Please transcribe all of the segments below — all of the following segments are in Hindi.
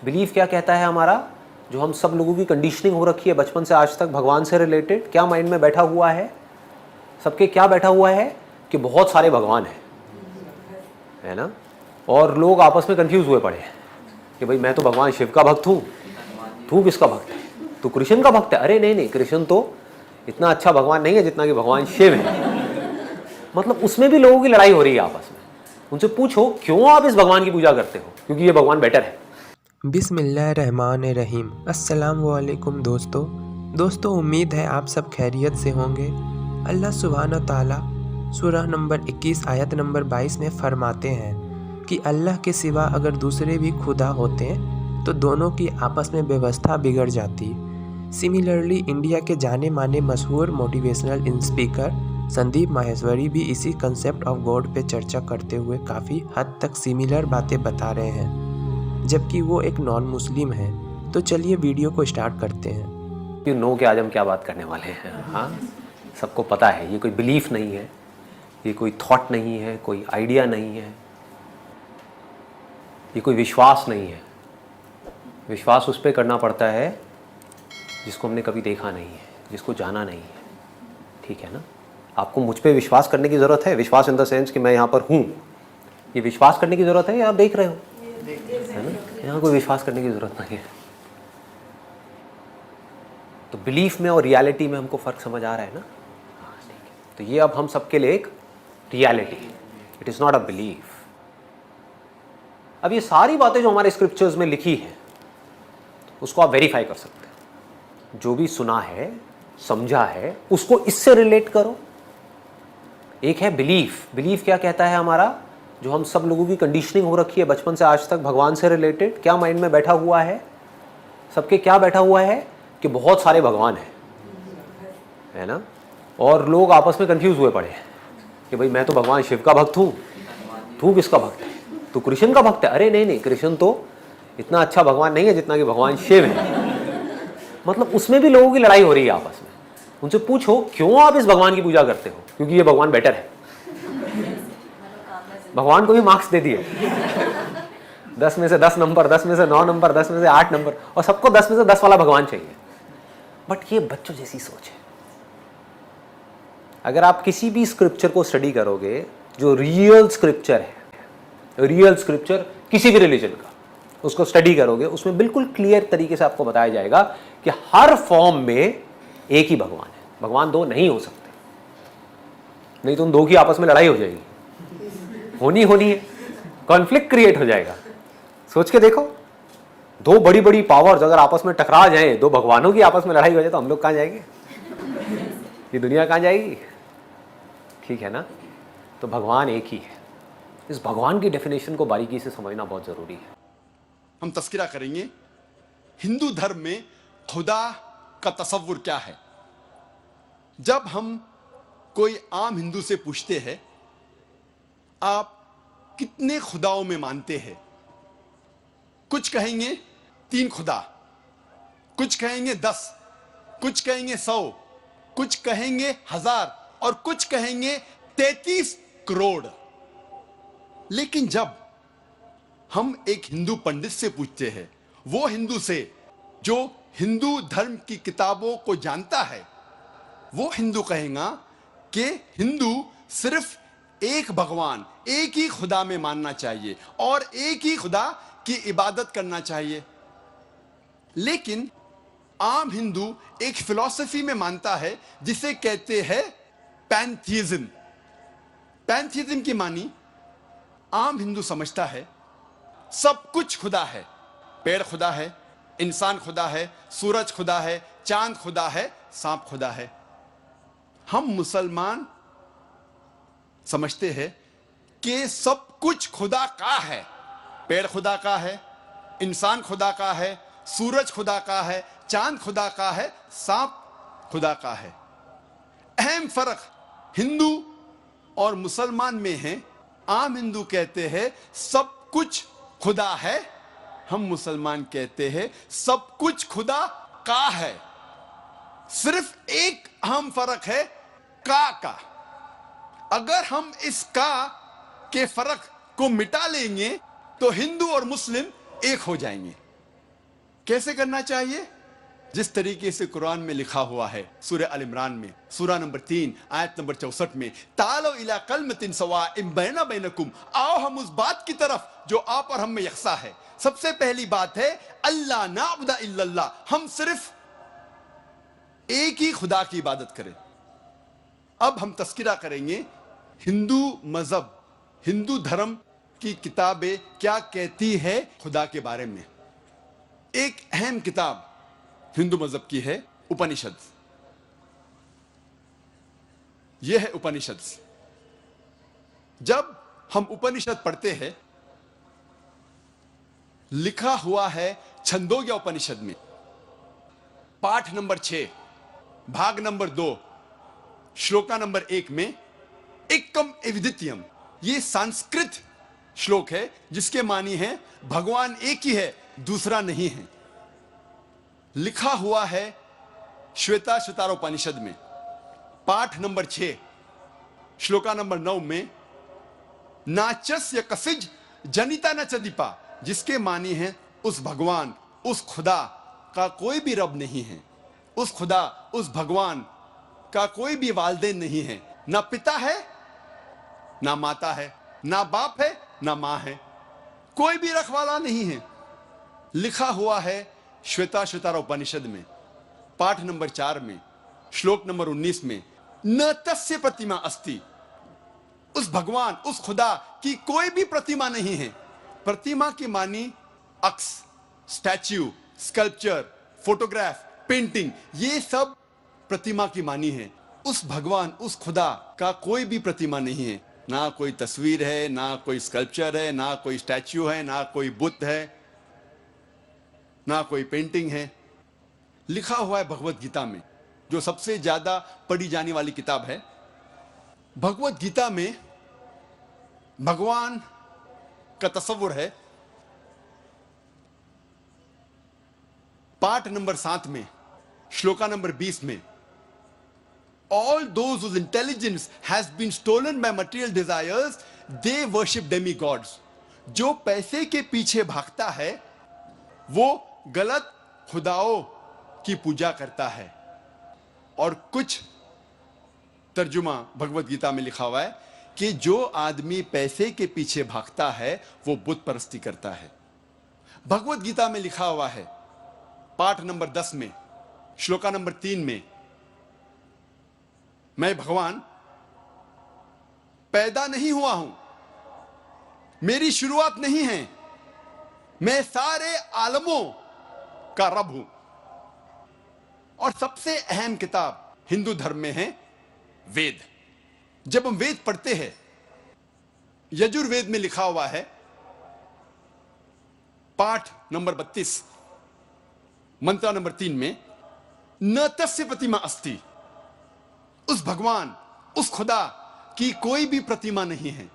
बिलीफ क्या कहता है हमारा, जो हम सब लोगों की कंडीशनिंग हो रखी है बचपन से आज तक भगवान से रिलेटेड, क्या माइंड में बैठा हुआ है, सबके क्या बैठा हुआ है कि बहुत सारे भगवान हैं, है ना। और लोग आपस में कंफ्यूज हुए पड़े हैं कि भाई मैं तो भगवान शिव का भक्त हूँ, तू किसका भक्त है, तू कृष्ण का भक्त है। अरे नहीं नहीं, कृष्ण तो इतना अच्छा भगवान नहीं है जितना कि भगवान शिव है। मतलब उसमें भी लोगों की लड़ाई हो रही है आपस में। उनसे पूछो क्यों आप इस भगवान की पूजा करते हो, क्योंकि ये भगवान बेटर है। बिस्मिल्लाहिर्रहमानिर्रहीम। अस्सलाम वालेकुम दोस्तों, उम्मीद है आप सब खैरियत से होंगे। अल्लाह सुब्हानहू ताला सूरह नंबर 21 आयत नंबर 22 में फरमाते हैं कि अल्लाह के सिवा अगर दूसरे भी खुदा होते तो दोनों की आपस में व्यवस्था बिगड़ जाती। सिमिलरली इंडिया के जाने माने मशहूर मोटिवेशनल स्पीकर संदीप माहेश्वरी भी इसी कंसेप्ट ऑफ गॉड पे चर्चा करते हुए काफ़ी हद तक सिमिलर बातें बता रहे हैं, जबकि वो एक नॉन मुस्लिम है। तो चलिए वीडियो को स्टार्ट करते हैं। यू नो कि आज हम क्या बात करने वाले हैं। हाँ, सबको पता है ये कोई बिलीफ नहीं है, ये कोई थॉट नहीं है, कोई आइडिया नहीं है, ये कोई विश्वास नहीं है। विश्वास उस पर करना पड़ता है जिसको हमने कभी देखा नहीं है, जिसको जाना नहीं है, ठीक है ना। आपको मुझ पे विश्वास करने की ज़रूरत है, विश्वास इन द सेंस कि मैं यहाँ पर हूँ, ये विश्वास करने की ज़रूरत है या आप देख रहे हो, है ना। यहाँ कोई विश्वास करने की ज़रूरत नहीं है। तो बिलीफ में और रियलिटी में हमको फ़र्क समझ आ रहा है ना। हाँ ठीक है, तो ये अब हम सबके लिए एक reality, it is not a belief. अब ये सारी बातें जो हमारे स्क्रिप्चर्स में लिखी हैं उसको आप वेरीफाई कर सकते हैं। जो भी सुना है, समझा है, उसको इससे रिलेट करो। एक है बिलीफ। बिलीफ क्या कहता है हमारा, जो हम सब लोगों की कंडीशनिंग हो रखी है बचपन से आज तक भगवान से रिलेटेड, क्या माइंड में बैठा हुआ है, सबके क्या बैठा हुआ है कि बहुत सारे भगवान हैं, है ना। और लोग आपस में कंफ्यूज हुए पड़े हैं कि भाई मैं तो भगवान शिव का भक्त हूँ, तू किसका भक्त है, तू कृष्ण का भक्त है। अरे नहीं नहीं, कृष्ण तो इतना अच्छा भगवान नहीं है जितना कि भगवान शिव है। मतलब उसमें भी लोगों की लड़ाई हो रही है आपस में। उनसे पूछो क्यों आप इस भगवान की पूजा करते हो, क्योंकि ये भगवान बेटर है। भगवान को भी मार्क्स दे दिए 10 में से 10 नंबर, 10 में से 9 नंबर, 10 में से 8 नंबर, और सबको 10 में से 10 वाला भगवान चाहिए। बट ये बच्चों जैसी सोच है। अगर आप किसी भी स्क्रिप्चर को स्टडी करोगे, जो रियल स्क्रिप्चर है, रियल स्क्रिप्चर किसी भी रिलीजन का, उसको स्टडी करोगे, उसमें बिल्कुल क्लियर तरीके से आपको बताया जाएगा कि हर फॉर्म में एक ही भगवान है। भगवान दो नहीं हो सकते, नहीं तो उन दो की आपस में लड़ाई हो जाएगी, होनी है, कॉन्फ्लिक्ट क्रिएट हो जाएगा। सोच के देखो, दो बड़ी बड़ी पावर्स अगर आपस में टकरा जाए, दो भगवानों की आपस में लड़ाई हो जाए, तो हम लोग कहाँ जाएंगे, ये दुनिया कहाँ जाएगी, ठीक है ना। तो भगवान एक ही है। इस भगवान की डेफिनेशन को बारीकी से समझना बहुत जरूरी है। हम तस्करा करेंगे हिंदू धर्म में खुदा का तसव्वुर क्या है। जब हम कोई आम हिंदू से पूछते हैं आप कितने खुदाओं में मानते हैं, कुछ कहेंगे 3 खुदा, कुछ कहेंगे 10, कुछ कहेंगे 100, कुछ कहेंगे 1000 और कुछ कहेंगे 33 करोड़। लेकिन जब हम एक हिंदू पंडित से पूछते हैं, वो हिंदू से जो हिंदू धर्म की किताबों को जानता है, वो हिंदू कहेगा कि हिंदू सिर्फ एक भगवान, एक ही खुदा में मानना चाहिए और एक ही खुदा की इबादत करना चाहिए। लेकिन आम हिंदू एक फिलॉसफी में मानता है जिसे कहते हैं पैंथीइज्म। पैंथीइज्म की मानी आम हिंदू समझता है सब कुछ खुदा है। पेड़ खुदा है, इंसान खुदा है, सूरज खुदा है, चांद खुदा है, सांप खुदा है। हम मुसलमान समझते हैं कि सब कुछ खुदा का है। पेड़ खुदा का है, इंसान खुदा का है, सूरज खुदा का है, चांद खुदा का है, सांप खुदा का है। अहम फर्क हिंदू और मुसलमान में है। आम हिंदू कहते हैं सब कुछ खुदा है, हम मुसलमान कहते हैं सब कुछ खुदा का है। सिर्फ एक अहम फर्क है का। अगर हम इस का के फर्क को मिटा लेंगे तो हिंदू और मुस्लिम एक हो जाएंगे। कैसे करना चाहिए? जिस तरीके से कुरान में लिखा हुआ है सूरह अल इमरान में सूरा नंबर 3 आयत नंबर 64 में, तालो इला कलमतिन सवाइम बैना बैनकुम, आओ हम उस बात की तरफ जो आप और हम में यकसा है। सबसे पहली बात है अल्लाह नाबुदा इल्लल्लाह, हम सिर्फ एक ही खुदा की इबादत करें। अब हम तस्किरा करेंगे हिंदू मजहब, हिंदू धर्म की किताबें क्या कहती है खुदा के बारे में। एक अहम किताब हिंदू मजहब की है उपनिषद। यह है उपनिषद। जब हम उपनिषद पढ़ते हैं, लिखा हुआ है छंदोग्य उपनिषद में पाठ नंबर 6 भाग नंबर 2 श्लोका नंबर 1 में एकम एविदित्यम, ये संस्कृत श्लोक है जिसके मानी है भगवान एक ही है, दूसरा नहीं है। लिखा हुआ है श्वेता श्वेतारोपनिषद में पाठ नंबर 6 श्लोका नंबर 9 में नाचस्य कसिज जनिता न चदीपा, जिसके मानी है उस भगवान, उस खुदा का कोई भी रब नहीं है, उस खुदा, उस भगवान का कोई भी वालिदैन नहीं है, ना पिता है ना माता है, ना बाप है ना मां है, कोई भी रखवाला नहीं है। लिखा हुआ है श्वेता श्वेतारोपनिषद में पाठ नंबर 4 में श्लोक नंबर 19 में न तस्य प्रतिमा अस्ति, उस भगवान, उस खुदा की कोई भी प्रतिमा नहीं है। प्रतिमा की मानी अक्स, स्टैच्यू, स्कल्पचर, फोटोग्राफ, पेंटिंग, ये सब प्रतिमा की मानी है। उस भगवान, उस खुदा का कोई भी प्रतिमा नहीं है, ना कोई तस्वीर है, ना कोई स्कल्पचर है, ना कोई स्टैच्यू है, ना कोई बुद्ध है, ना कोई पेंटिंग है। लिखा हुआ है भगवत गीता में, जो सबसे ज्यादा पढ़ी जाने वाली किताब है। भगवत गीता में भगवान का तस्वुर है। पाठ नंबर 7 में श्लोका नंबर 20 में all those whose intelligence has been stolen by material desires, they worship demigods. जो पैसे के पीछे भागता है वो गलत खुदाओं की पूजा करता है। और कुछ तर्जुमा भगवत गीता में लिखा हुआ है कि जो आदमी पैसे के पीछे भागता है वो बुत परस्ती करता है। भगवत गीता में लिखा हुआ है पाठ नंबर 10 में श्लोका नंबर 3 में, मैं भगवान पैदा नहीं हुआ हूं, मेरी शुरुआत नहीं है, मैं सारे आलमों का रब हूं। और सबसे अहम किताब हिंदू धर्म में है वेद। जब हम वेद पढ़ते हैं, यजुर्वेद में लिखा हुआ है पाठ नंबर 32 मंत्र नंबर 3 में न तस्य प्रतिमा अस्ति, उस भगवान, उस खुदा की कोई भी प्रतिमा नहीं है,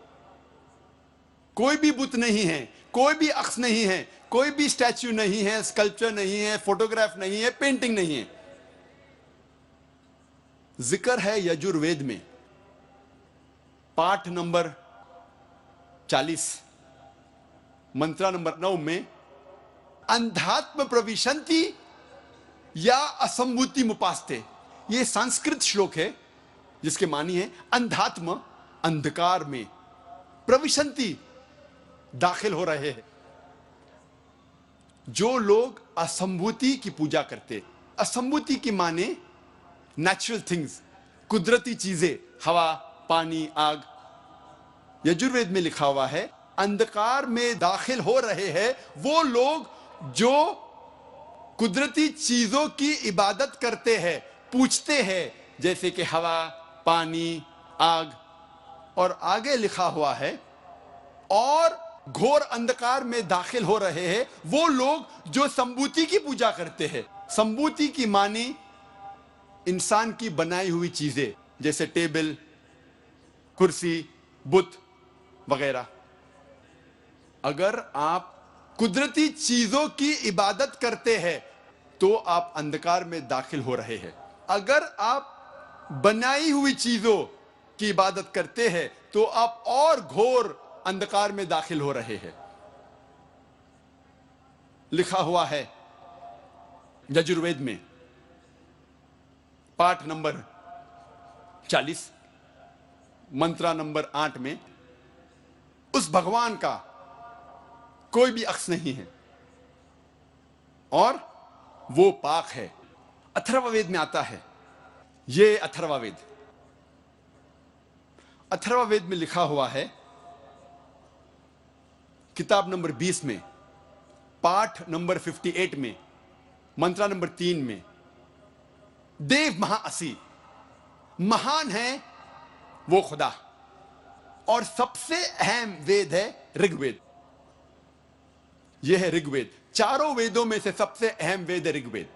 कोई भी बुत नहीं है, कोई भी अक्स नहीं है, कोई भी स्टैच्यू नहीं है, स्कल्पचर नहीं है, फोटोग्राफ नहीं है, पेंटिंग नहीं है। जिक्र है यजुर्वेद में पाठ नंबर 40 मंत्र नंबर 9 में अंधात्म प्रविशंति या असंभूति मुपास्ते, ये संस्कृत श्लोक है जिसके मानी है अंधात्म, अंधकार में, प्रविशंति, दाखिल हो रहे हैं। जो लोग असंभूति की पूजा करते, असंभूति की माने नेचुरल थिंग्स, कुदरती चीजें, हवा, पानी, आग। यजुर्वेद में लिखा हुआ है अंधकार में दाखिल हो रहे हैं वो लोग जो कुदरती चीजों की इबादत करते हैं, पूछते हैं, जैसे कि हवा, पानी, आग। और आगे लिखा हुआ है और घोर अंधकार में दाखिल हो रहे हैं वो लोग जो संभूति की पूजा करते हैं। संभूति की मानी इंसान की बनाई हुई चीजें, जैसे टेबल, कुर्सी, बुत वगैरह। अगर आप कुदरती चीजों की इबादत करते हैं तो आप अंधकार में दाखिल हो रहे हैं। अगर आप बनाई हुई चीजों की इबादत करते हैं तो आप और घोर अंधकार में दाखिल हो रहे हैं। लिखा हुआ है यजुर्वेद में पाठ नंबर 40 मंत्रा नंबर 8 में उस भगवान का कोई भी अक्स नहीं है और वो पाक है। अथर्ववेद में आता है, ये अथर्ववेद, अथर्ववेद में लिखा हुआ है किताब नंबर 20 में पाठ नंबर 58 में मंत्रा नंबर 3 में, देव महाअसी, महान है वो खुदा। और सबसे अहम वेद है ऋग्वेद। यह है ऋग्वेद। चारों वेदों में से सबसे अहम वेद है ऋग्वेद।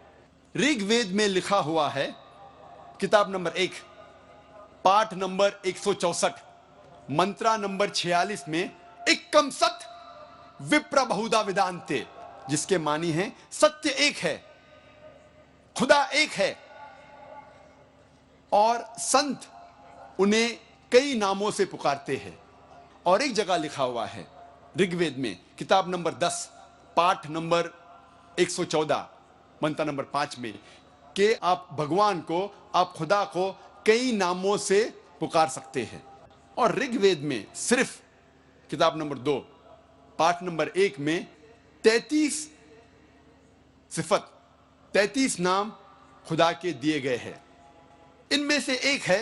ऋग्वेद में लिखा हुआ है किताब नंबर 1 पाठ नंबर 164 मंत्रा नंबर 46 में, एकम सत विप्र बहुधा वेदांते, जिसके मानी है सत्य एक है, खुदा एक है और संत उन्हें कई नामों से पुकारते हैं। और एक जगह लिखा हुआ है ऋग्वेद में किताब नंबर 10 पाठ नंबर 114 मंत्र नंबर 5 में कि आप भगवान को, आप खुदा को कई नामों से पुकार सकते हैं। और ऋग्वेद में सिर्फ किताब नंबर 2 पाठ नंबर 1 में 33 सिफत, 33 नाम खुदा के दिए गए हैं। इनमें से एक है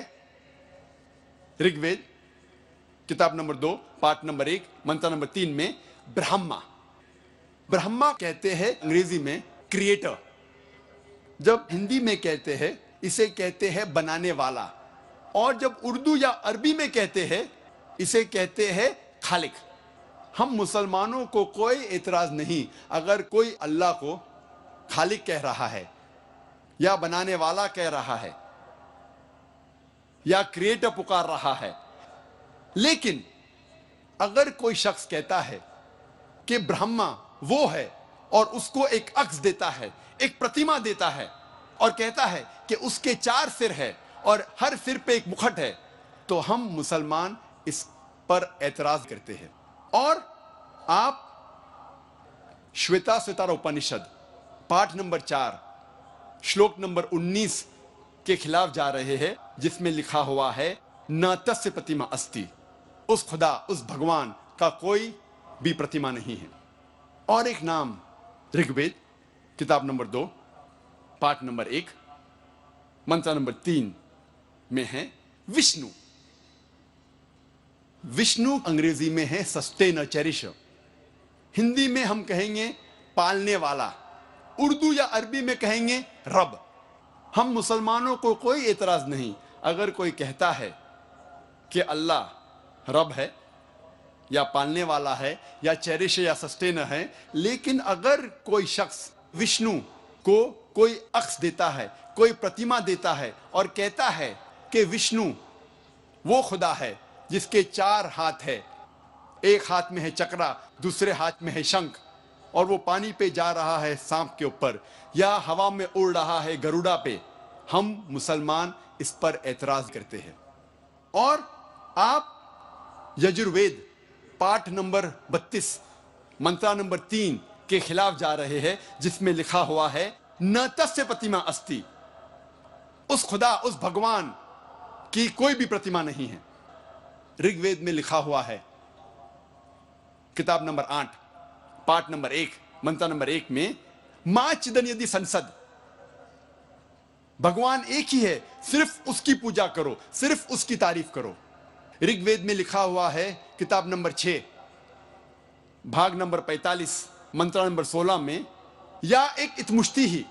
ऋग्वेद किताब नंबर 2 पाठ नंबर 1 मंत्र नंबर 3 में ब्रह्मा। ब्रह्मा कहते हैं अंग्रेजी में क्रिएटर। जब हिंदी में कहते हैं इसे कहते हैं बनाने वाला, और जब उर्दू या अरबी में कहते हैं इसे कहते हैं खालिक। हम मुसलमानों को कोई एतराज नहीं अगर कोई अल्लाह को खालिक कह रहा है या बनाने वाला कह रहा है या क्रिएटर पुकार रहा है। लेकिन अगर कोई शख्स कहता है कि ब्रह्मा वो है और उसको एक अक्स देता है, एक प्रतिमा देता है और कहता है कि उसके 4 सिर है और हर सिर पे एक मुखट है, तो हम मुसलमान इस पर एतराज करते हैं। और आप श्वेता उपनिषद पाठ नंबर 4 श्लोक नंबर 19 के खिलाफ जा रहे हैं, जिसमें लिखा हुआ है न तस्य प्रतिमा अस्ति, उस खुदा, उस भगवान का कोई भी प्रतिमा नहीं है। और एक नाम ऋग्वेद किताब नंबर 2 पाठ नंबर 1 मंत्र नंबर 3 में है विष्णु। विष्णु अंग्रेजी में है सस्टेनर, चेरिशर। हिंदी में हम कहेंगे पालने वाला, उर्दू या अरबी में कहेंगे रब। हम मुसलमानों को कोई एतराज नहीं अगर कोई कहता है कि अल्लाह रब है या पालने वाला है या चेरिश या सस्टेनर है। लेकिन अगर कोई शख्स विष्णु को कोई अक्स देता है, कोई प्रतिमा देता है और कहता है कि विष्णु वो खुदा है जिसके 4 हाथ है, एक हाथ में है चक्रा, दूसरे हाथ में है शंख, और वो पानी पे जा रहा है सांप के ऊपर या हवा में उड़ रहा है गरुड़ा पे, हम मुसलमान इस पर एतराज करते हैं। और आप यजुर्वेद पाठ नंबर 32 मंत्रा नंबर 3 के खिलाफ जा रहे हैं, जिसमें लिखा हुआ है न तस्य प्रतिमा अस्ति, उस खुदा, उस भगवान की कोई भी प्रतिमा नहीं है। ऋग्वेद में लिखा हुआ है किताब नंबर 8 पाठ नंबर 1 मंत्र नंबर 1 में मां चिदन यदि संसद, भगवान एक ही है, सिर्फ उसकी पूजा करो, सिर्फ उसकी तारीफ करो। ऋग्वेद में लिखा हुआ है किताब नंबर 6 भाग नंबर 45 मंत्र नंबर 16 में या एक इतमुश्ती ही,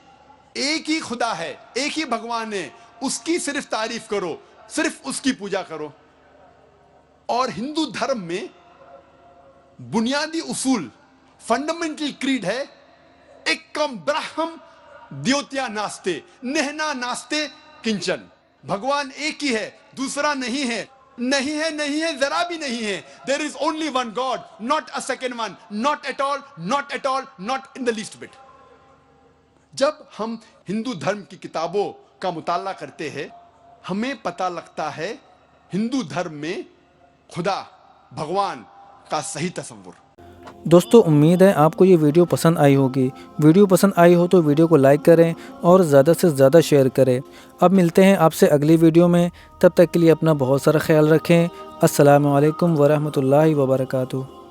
एक ही खुदा है, एक ही भगवान है, उसकी सिर्फ तारीफ करो, सिर्फ उसकी पूजा करो। और हिंदू धर्म में बुनियादी उसूल, फंडामेंटल क्रीड है एकम ब्रह्म द्योत्या नास्ते नेहना नास्ते किंचन। भगवान एक ही है, दूसरा नहीं है, नहीं है, नहीं है, जरा भी नहीं है। There is only one God, not a second one, not at all, not at all, not in the least bit. जब हम हिंदू धर्म की किताबों का मुताला करते हैं, हमें पता लगता है हिंदू धर्म में खुदा, भगवान का सही तस्वुर। दोस्तों उम्मीद है आपको ये वीडियो पसंद आई होगी। वीडियो पसंद आई हो तो वीडियो को लाइक करें और ज़्यादा से ज़्यादा शेयर करें। अब मिलते हैं आपसे अगली वीडियो में, तब तक के लिए अपना बहुत सारा ख्याल रखें। अस्सलामु अलैकुम वरहमतुल्लाहि वबरकातुहू।